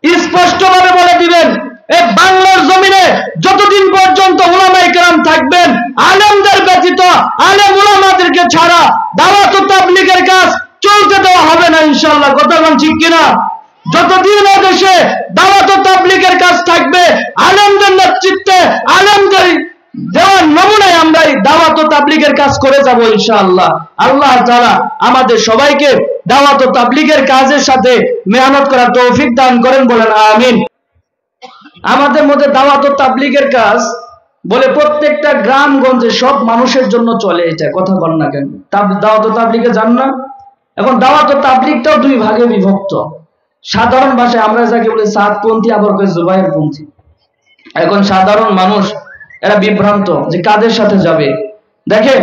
স্পষ্টভাবে বলে দিবেন, এই বাংলার জমিনে যতদিন পর্যন্ত উলামায়ে কেরাম থাকবেন, আলেমদের ব্যতীত আলেম উলামাদেরকে ছাড়া দাওয়াত ও তাবলীগের কাজ চলতে দেওয়া হবে না ইনশাআল্লাহ। কথা বলেন ঠিক কিনা? যতদিন দেশে দাওয়াত ও তাবলীগের কাজ থাকবে, আলেমদের নেতৃত্বে আলেমদের দেওয়ার নমুনায় আমরা এই দাওয়াত ও তাবলীগের কাজ করে যাব ইনশাআল্লাহ। আল্লাহ তাআলা আমাদের সবাইকে দাওয়াত ও তাবলীগের কাজের সাথে মেহনত করার তৌফিক দান করেন, বলেন আমিন। আমাদের মধ্যে দাওয়াত ও তাবলীগের কাজ বলে প্রত্যেকটা গ্রামগঞ্জে সব মানুষের জন্য চলে, এটা কথা বল না কেন? দাওয়াত ও তাবলীগে যান না? এখন দাওয়াত ও তাবলীগটাও দুই ভাগে বিভক্ত। সাধারণ ভাষায় আমরা যাকে বলি সাদপন্থী, আবার কই জুবায়েরপন্থী। এখন সাধারণ মানুষ এরা বিভ্রান্ত যে কাদের সাথে যাবে। দেখেন,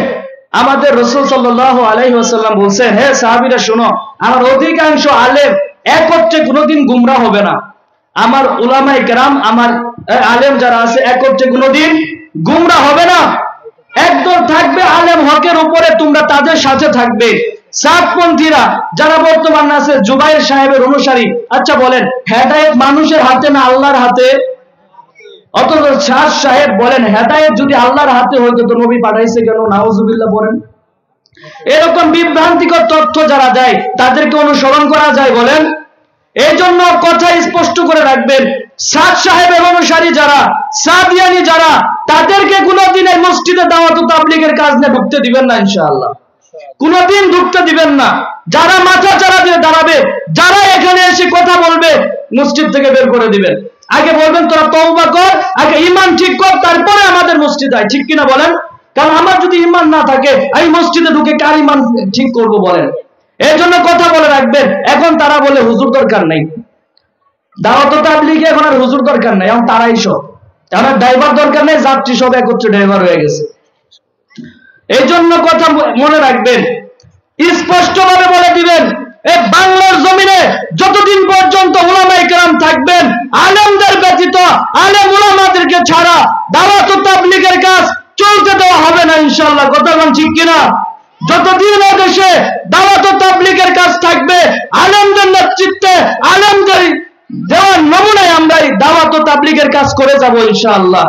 আমাদের রাসূল সাল্লাল্লাহু আলাইহি ওয়াসাল্লাম বলছেন, হে সাহাবীরা শোনো, আমার অধিকাংশ আলেম একত্রে কোনোদিন গুমরাহ হবে না। আমার উলামায়ে কেরাম, আমার আলেম যারা আছে একত্রে কোনোদিন গুমরাহ হবে না। একদল থাকবে আলেম হকের উপরে, তোমরা তাদের সাথে থাকবে। সাদপন্থীরা যারা বর্তমানে আছে জুবাইর সাহেবের অনুসারী, আচ্ছা বলেন, হেদায়েত মানুষের হাতে না আল্লাহর হাতে? অথচ শাহ সাহেব বলেন, হেদায়েত যদি আল্লাহর হাতে হইতো তো নবী পাঠাইছে কেন? নাউজুবিল্লাহ বলেন। এরকম বিভ্রান্তিকর তথ্য যারা দেয় তাদেরকে অনুসরণ করা যায় বলেন? এই জন্য কথা স্পষ্ট করে রাখবেন, শাহ সাহেবের অনুসারী যারা, সাদিয়ানি যারা, তাদেরকে কোনোদিন এই মসজিদে দাওয়াত ও তাবলীগের কাজ নিয়ে ঢুকতে দিবেন না ইনশাআল্লাহ। কোনোদিন ঢুকতে দিবেন না। যারা মাথা চাড়া দিয়ে দাঁড়াবে, যারা এখানে এসে কথা বলবে, মসজিদ থেকে বের করে দিবেন। আগে বলবেন তোরা তওবা কর, আগে ঈমান ঠিক কর, তারপরে আমাদের মসজিদে আয়। ঠিক কিনা বলেন? কারণ আমার যদি ঈমান না থাকে, আমি মসজিদে ঢুকে কার ঈমান ঠিক করব বলেন? এই জন্য কথা বলে রাখবেন। এখন তারা বলে হুজুর দরকার নাই, দাওয়াত ও তাবলীগে এখন আর হুজুর দরকার নাই, এখন তারাই সব। এখন ড্রাইভার দরকার নেই, যাত্রী সব একত্রে ড্রাইভার হয়ে গেছে। এই জন্য কথা মনে রাখবেন, স্পষ্টভাবে বলে দিবেন, এই বাংলার জমিনে যতদিন পর্যন্ত উলামায়ে কেরাম থাকবেন, আলেমদের ব্যতীত আলেম উলামাদেরকে ছাড়া দাওয়াত ও তাবলীগের কাজ চলতে দেওয়া হবে না ইনশাআল্লাহ। কথা বলেন ঠিক কিনা? যতদিন দেশে দাওয়াত ও তাবলীগের কাজ থাকবে, আলেমদের নেতৃত্বে আলেমদের দেওয়ার নমুনায় আমরা এই দাওয়াত ও তাবলীগের কাজ করে যাব ইনশাআল্লাহ।